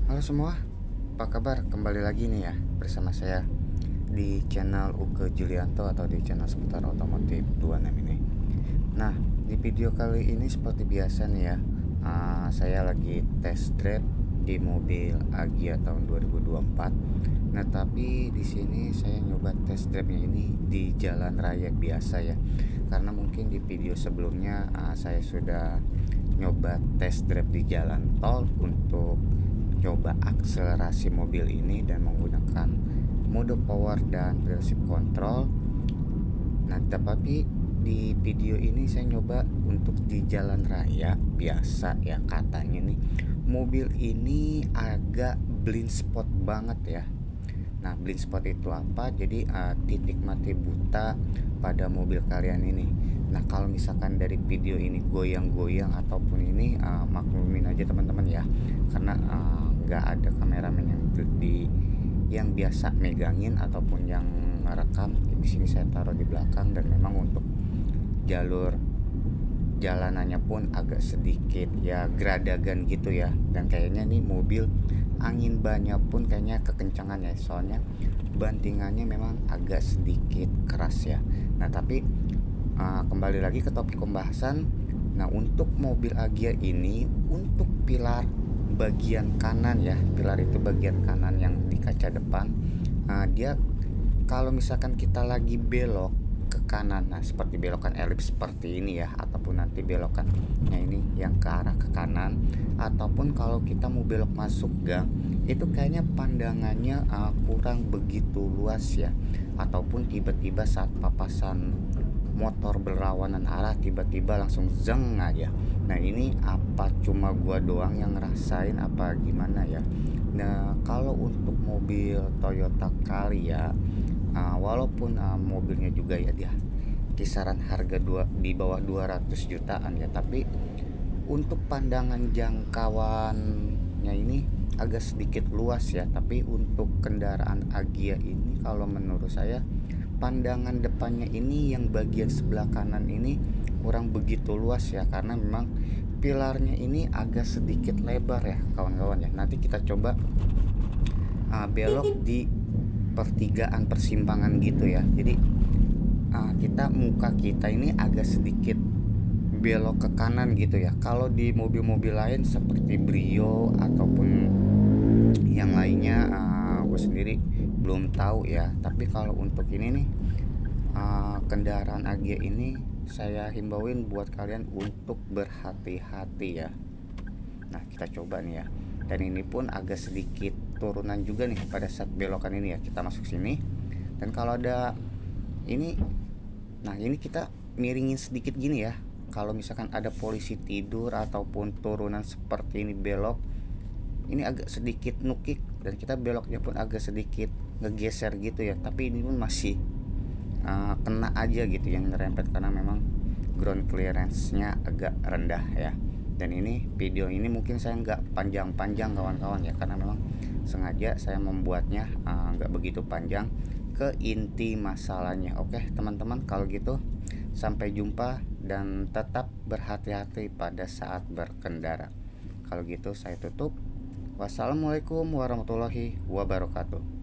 Halo semua, apa kabar? Kembali lagi nih ya bersama saya di channel Uke Julianto atau di channel seputar otomotif 26 ini. Nah, di video kali ini seperti biasa nih ya, saya lagi test drive di mobil Agya tahun 2024. Nah, tapi di sini saya nyoba test drive-nya ini di jalan raya biasa ya. Karena mungkin di video sebelumnya saya sudah nyoba test drive di jalan tol untuk coba akselerasi mobil ini dan menggunakan mode power dan priorship control. Nah, tapi di video ini saya nyoba untuk di jalan raya biasa ya, katanya nih mobil ini agak blind spot banget ya. Nah, blind spot itu apa? Jadi titik mati buta pada mobil kalian ini. Nah, kalau misalkan dari video ini goyang-goyang ataupun ini, maklumin aja teman-teman ya, karena nggak ada kameramen yang biasa megangin ataupun yang merekam. Di sini saya taruh di belakang, dan memang untuk jalur jalanannya pun agak sedikit ya geradagan gitu ya, dan kayaknya nih mobil angin bannya pun kayaknya kekencangan ya, soalnya bantingannya memang agak sedikit keras ya. Nah, tapi kembali lagi ke topik pembahasan. Nah, untuk mobil Agya ini, untuk pilar bagian kanan ya, pilar itu bagian kanan yang di kaca depan, dia kalau misalkan kita lagi belok ke kanan, nah seperti belokan elips seperti ini ya, ataupun nanti belokannya ini yang ke arah ke kanan, ataupun kalau kita mau belok masuk gang, itu kayaknya pandangannya kurang begitu luas ya, ataupun tiba-tiba saat papasan motor berlawanan arah tiba-tiba langsung zeng aja. Nah, ini apa cuma gua doang yang ngerasain apa gimana ya? Nah, kalau untuk mobil Toyota Calya, walaupun mobilnya juga ya dia kisaran harga di bawah 200 jutaan ya, tapi untuk pandangan jangkauannya ini agak sedikit luas ya. Tapi untuk kendaraan Agya ini, kalau menurut saya pandangan depannya ini yang bagian sebelah kanan ini kurang begitu luas ya, karena memang pilarnya ini agak sedikit lebar ya kawan-kawan ya. Nanti kita coba belok di pertigaan persimpangan gitu ya. Jadi muka kita ini agak sedikit belok ke kanan gitu ya. Kalau di mobil-mobil lain seperti Brio ataupun yang lainnya, gue sendiri belum tahu ya. Tapi kalau untuk ini nih, kendaraan Agya ini saya himbauin buat kalian untuk berhati-hati ya. Nah, kita coba nih ya. Dan ini pun agak sedikit turunan juga nih pada saat belokan ini ya. Kita masuk sini, dan kalau ada ini, nah ini kita miringin sedikit gini ya. Kalau misalkan ada polisi tidur ataupun turunan seperti ini belok, ini agak sedikit nukik, dan kita beloknya pun agak sedikit ngegeser gitu ya. Tapi ini pun masih kena aja gitu yang ngerempet, karena memang ground clearance-nya agak rendah ya. Dan ini video ini mungkin saya nggak panjang-panjang kawan-kawan ya, karena memang sengaja saya membuatnya nggak begitu panjang, ke inti masalahnya. Oke teman-teman, kalau gitu sampai jumpa dan tetap berhati-hati pada saat berkendara. Kalau gitu saya tutup. Wassalamualaikum warahmatullahi wabarakatuh.